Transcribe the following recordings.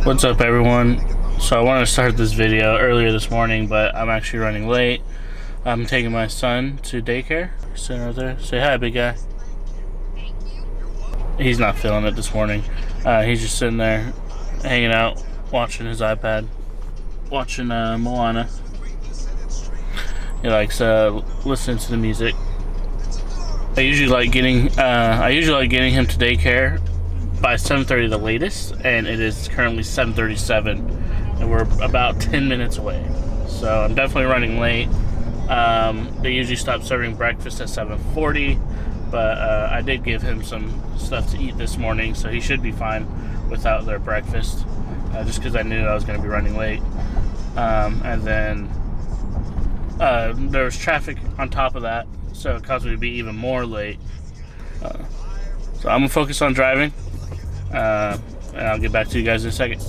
What's up, everyone? So I wanted to start this video earlier this morning, but I'm actually running late. I'm taking my son to daycare. He's sitting right there. Say hi, big guy. He's not feeling it this morning. He's just sitting there hanging out, watching his iPad, watching Moana. He likes listening to the music. I usually like getting him to daycare by 7:30 the latest, and it is currently 7:37, and we're about 10 minutes away. So I'm definitely running late. They usually stop serving breakfast at 7:40, but I did give him some stuff to eat this morning, so he should be fine without their breakfast, just because I knew I was going to be running late. And then there was traffic on top of that, so it caused me to be even more late. So I'm going to focus on driving, and I'll get back to you guys in a second.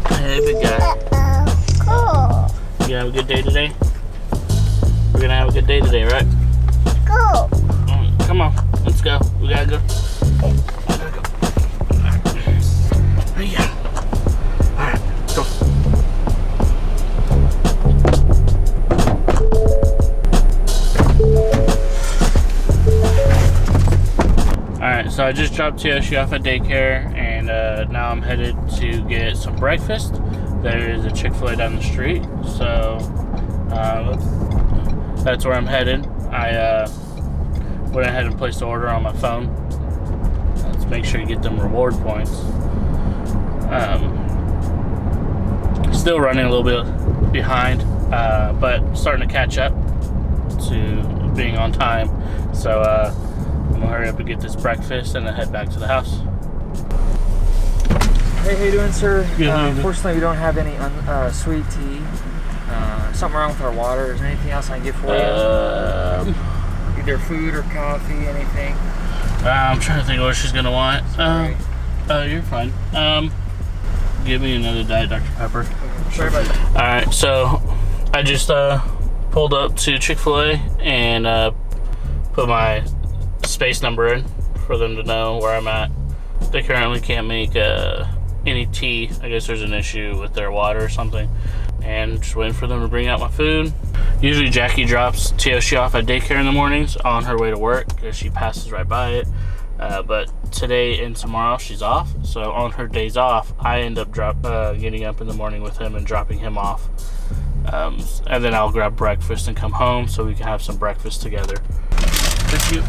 Hey, big guy. Cool. You gonna have a good day today? We're gonna have a good day today, right? Cool. Come on, let's go. We gotta go. I gotta go. Alright. Yeah. Alright, go. Alright, so I just dropped Yoshi off at daycare, and now I'm headed to get some breakfast. There is a Chick-fil-A down the street, so that's where I'm headed. I went ahead and placed the order on my phone. Let's make sure you get them reward points. Still running a little bit behind, but starting to catch up to being on time. So I'm gonna hurry up and get this breakfast and then head back to the house. Hey, how you doing, sir? Good, unfortunately, we don't have any sweet tea. Something wrong with our water. Is there anything else I can get for you? Either food or coffee, anything? I'm trying to think of what she's gonna want. Sorry. You're fine. Give me another Diet Dr. Pepper. Sorry about that. Alright, so I just pulled up to Chick-fil-A and put my space number in for them to know where I'm at. They currently can't make any tea. I guess there's an issue with their water or something. And just waiting for them to bring out my food. Usually Jackie drops Yoshi off at daycare in the mornings on her way to work because she passes right by it. But today and tomorrow she's off. So on her days off, I end up getting up in the morning with him and dropping him off. And then I'll grab breakfast and come home so we can have some breakfast together. Thank you.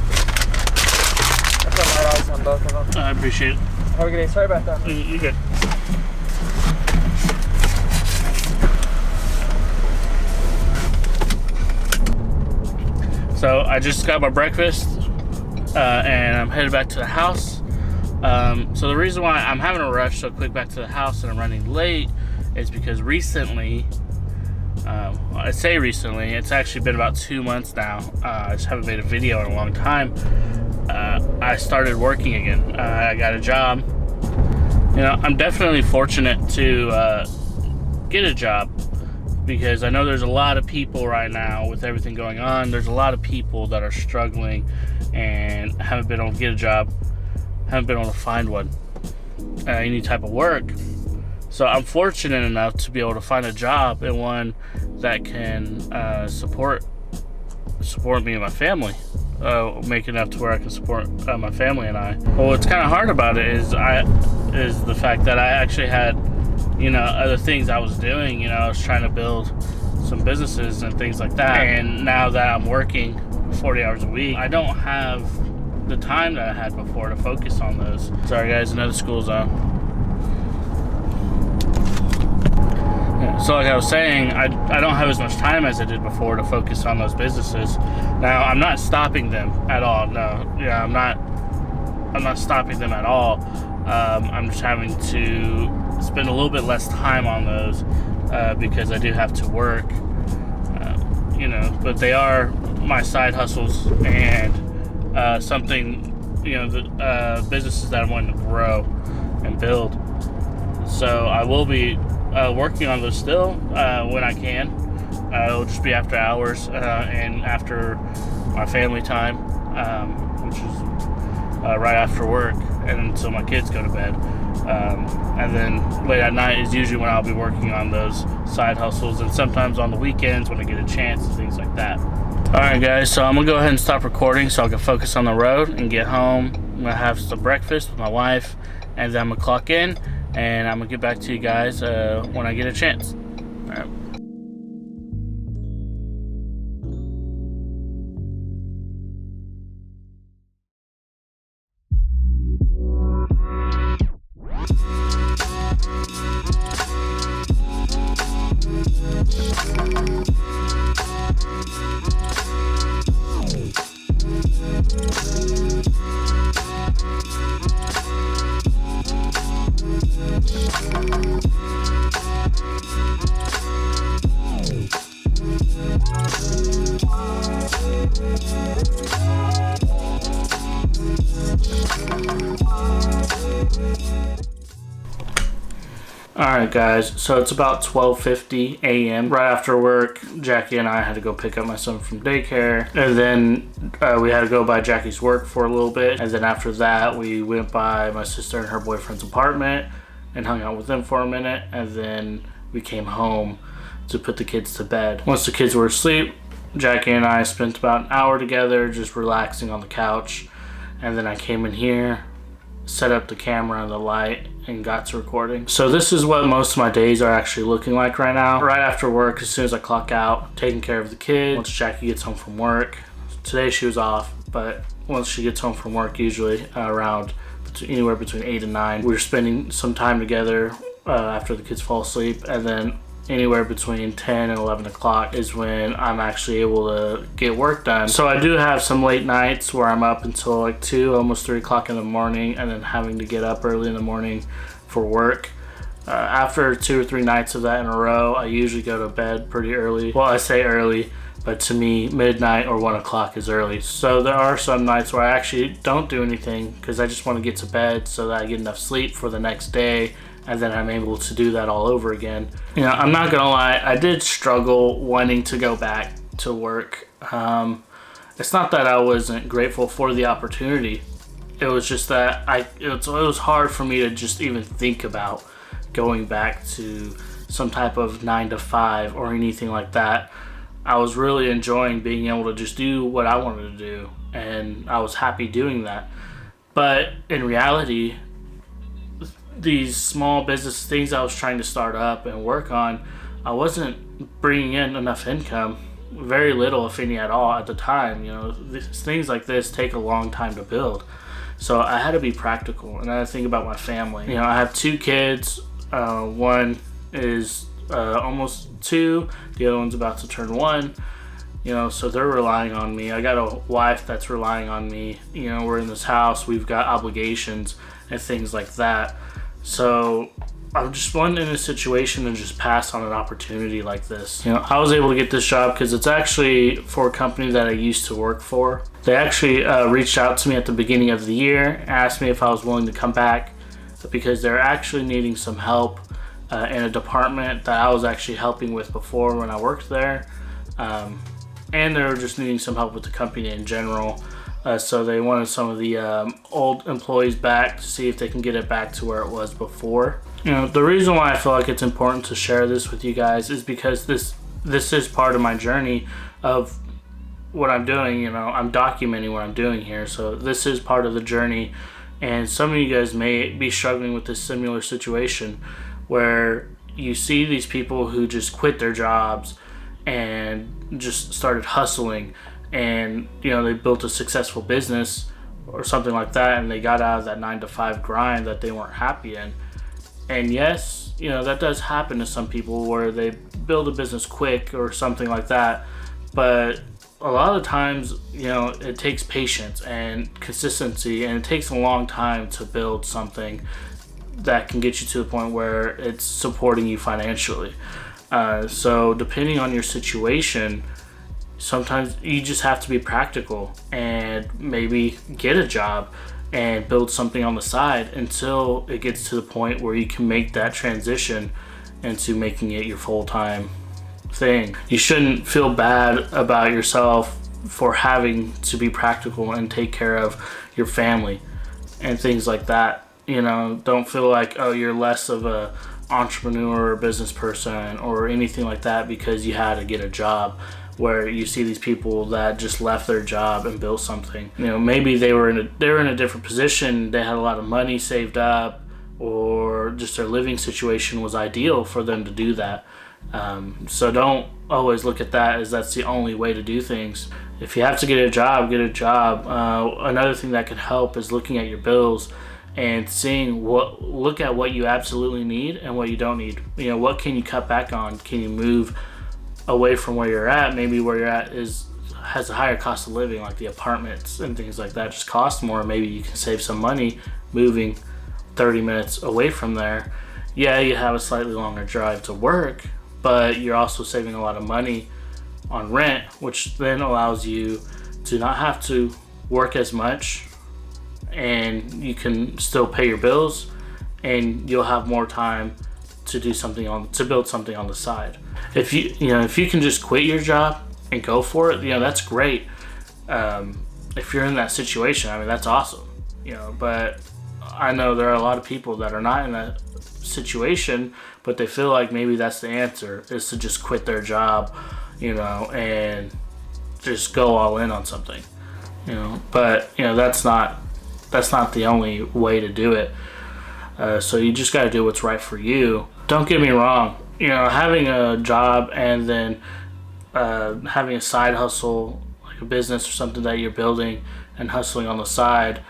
I've got light eyes on both of them. I appreciate it. Have a good day. Sorry about that. You're good. So I just got my breakfast and I'm headed back to the house. So the reason why I'm having a rush so quick back to the house and I'm running late is because recently, I say recently, it's actually been about 2 months now. I just haven't made a video in a long time. I started working again. I got a job. You know, I'm definitely fortunate to get a job because I know there's a lot of people right now with everything going on. There's a lot of people that are struggling and haven't been able to get a job, haven't been able to find one, any type of work. So I'm fortunate enough to be able to find a job and one that can support me and my family. Make enough to where I can support my family and I. Well, what's kind of hard about it is the fact that I actually had, you know, other things I was doing. You know, I was trying to build some businesses and things like that. And now that I'm working 40 hours a week, I don't have the time that I had before to focus on those. Sorry guys, another school zone. So like I was saying, I don't have as much time as I did before to focus on those businesses. Now, I'm not stopping them at all. No, yeah, I'm not stopping them at all. I'm just having to spend a little bit less time on those because I do have to work. You know, but they are my side hustles and something, you know, the businesses that I'm wanting to grow and build. So I will be working on those still when I can. It'll just be after hours and after my family time, which is right after work and until my kids go to bed. And then late at night is usually when I'll be working on those side hustles, and sometimes on the weekends when I get a chance and things like that. Alright guys, so I'm gonna go ahead and stop recording so I can focus on the road and get home. I'm gonna have some breakfast with my wife, and then I'm gonna clock in and I'm gonna get back to you guys when I get a chance. Alright. Alright guys, so it's about 12:50 a.m. Right after work, Jackie and I had to go pick up my son from daycare, and then we had to go by Jackie's work for a little bit, and then after that we went by my sister and her boyfriend's apartment and hung out with them for a minute, and then we came home to put the kids to bed. Once the kids were asleep, Jackie and I spent about an hour together just relaxing on the couch, and then I came in here, set up the camera and the light, and got to recording. So this is what most of my days are actually looking like right now. Right after work, as soon as I clock out, taking care of the kids. Once Jackie gets home from work, today she was off, but once she gets home from work, usually around anywhere between 8 and 9, we're spending some time together after the kids fall asleep, and then anywhere between 10 and 11 o'clock is when I'm actually able to get work done. So I do have some late nights where I'm up until like 2, almost 3 o'clock in the morning, and then having to get up early in the morning for work. After 2 or 3 nights of that in a row, I usually go to bed pretty early. Well, I say early, but to me, midnight or 1 o'clock is early. So there are some nights where I actually don't do anything because I just want to get to bed so that I get enough sleep for the next day, and then I'm able to do that all over again. You know, I'm not gonna lie, I did struggle wanting to go back to work. It's not that I wasn't grateful for the opportunity. It was just that it was hard for me to just even think about going back to some type of 9 to 5 or anything like that. I was really enjoying being able to just do what I wanted to do, and I was happy doing that. But in reality, these small business things I was trying to start up and work on, I wasn't bringing in enough income, very little if any at all at the time. You know, things like this take a long time to build, so I had to be practical, and I had to think about my family. You know, I have 2 kids. One is almost 2, the other one's about to turn 1. You know, so they're relying on me. I got a wife that's relying on me. You know, we're in this house, we've got obligations and things like that. So I just wasn't in a situation to just pass on an opportunity like this. You know, I was able to get this job because it's actually for a company that I used to work for. They actually reached out to me at the beginning of the year, asked me if I was willing to come back because they're actually needing some help in a department that I was actually helping with before when I worked there. And they were just needing some help with the company in general. So they wanted some of the old employees back to see if they can get it back to where it was before. You know, the reason why I feel like it's important to share this with you guys is because this is part of my journey of what I'm doing. You know, I'm documenting what I'm doing here, so this is part of the journey. And some of you guys may be struggling with this similar situation where you see these people who just quit their jobs and just started hustling, and you know, they built a successful business or something like that, and they got out of that 9 to 5 grind that they weren't happy in. And yes, you know, that does happen to some people where they build a business quick or something like that, but a lot of the times, you know, it takes patience and consistency, and it takes a long time to build something that can get you to the point where it's supporting you financially. So depending on your situation, sometimes you just have to be practical and maybe get a job and build something on the side until it gets to the point where you can make that transition into making it your full-time thing. You shouldn't feel bad about yourself for having to be practical and take care of your family. and things like that. You know, don't feel like, oh, you're less of a entrepreneur or business person or anything like that because you had to get a job. Where you see these people that just left their job and built something. You know, maybe they were in a different position. They had a lot of money saved up, or just their living situation was ideal for them to do that. So don't always look at that as that's the only way to do things. If you have to get a job, get a job. Another thing that can help is looking at your bills and seeing look at what you absolutely need and what you don't need. You know, what can you cut back on? Can you move away from where you're at? Maybe where you're at has a higher cost of living, like the apartments and things like that just cost more. Maybe you can save some money moving 30 minutes away from there. Yeah, you have a slightly longer drive to work, but you're also saving a lot of money on rent, which then allows you to not have to work as much, and you can still pay your bills, and you'll have more time to do something to build something on the side. If you can just quit your job and go for it, that's great. If you're in that situation, I mean, that's awesome. But I know there are a lot of people that are not in that situation, but they feel like maybe that's the answer, is to just quit their job, and just go all in on something. But that's not the only way to do it. So you just got to do what's right for you. Don't get me wrong, having a job and then having a side hustle, like a business or something that you're building and hustling on the side,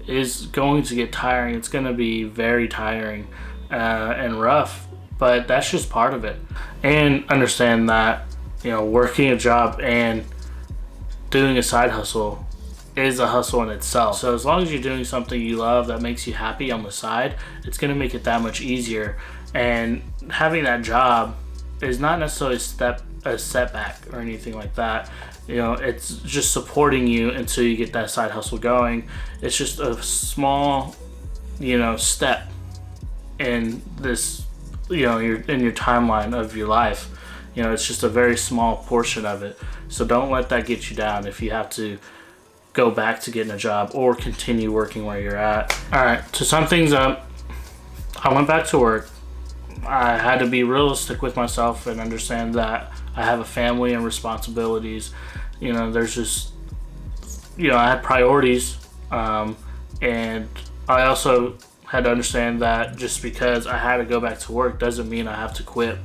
is going to get tiring. It's going to be very tiring and rough, but that's just part of it. And understand that, working a job and doing a side hustle is a hustle in itself. So as long as you're doing something you love that makes you happy on the side, it's going to make it that much easier. And having that job is not necessarily a setback or anything like that. It's just supporting you until you get that side hustle going. It's just a small, step in this, in your timeline of your life. It's just a very small portion of it. So don't let that get you down if you have to go back to getting a job or continue working where you're at. All right, to sum things up, I went back to work. I had to be realistic with myself and understand that I have a family and responsibilities. There's just, I had priorities, and I also had to understand that just because I had to go back to work doesn't mean I have to quit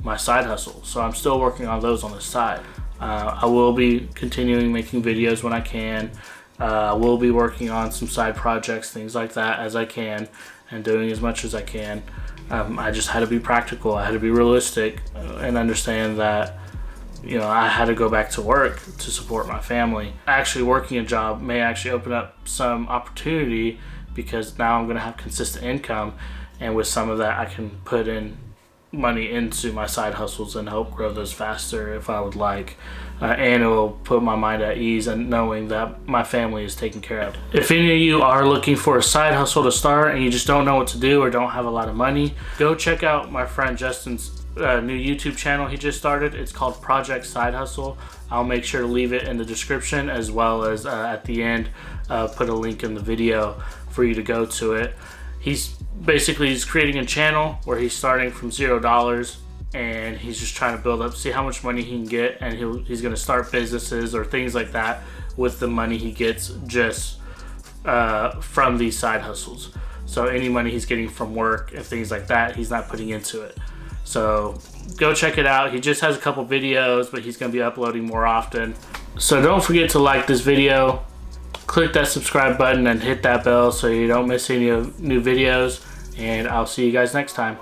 my side hustle. So I'm still working on those on the side. I will be continuing making videos when I can. I will be working on some side projects, things like that, as I can, and doing as much as I can. I just had to be practical. I had to be realistic and understand that, I had to go back to work to support my family. Actually working a job may actually open up some opportunity, because now I'm going to have consistent income, and with some of that I can put in money into my side hustles and help grow those faster if I would like. And it will put my mind at ease and knowing that my family is taken care of. If any of you are looking for a side hustle to start and you just don't know what to do or don't have a lot of money, go check out my friend Justin's new YouTube channel he just started. It's called Project Side Hustle. I'll make sure to leave it in the description, as well as at the end put a link in the video for you to go to it. He's creating a channel where he's starting from $0, and he's just trying to build up, see how much money he can get, and he's going to start businesses or things like that with the money he gets just from these side hustles. So any money he's getting from work and things like that, he's not putting into it. So go check it out. He just has a couple videos, but he's going to be uploading more often. So don't forget to like this video, click that subscribe button, and hit that bell so you don't miss any new videos. And I'll see you guys next time.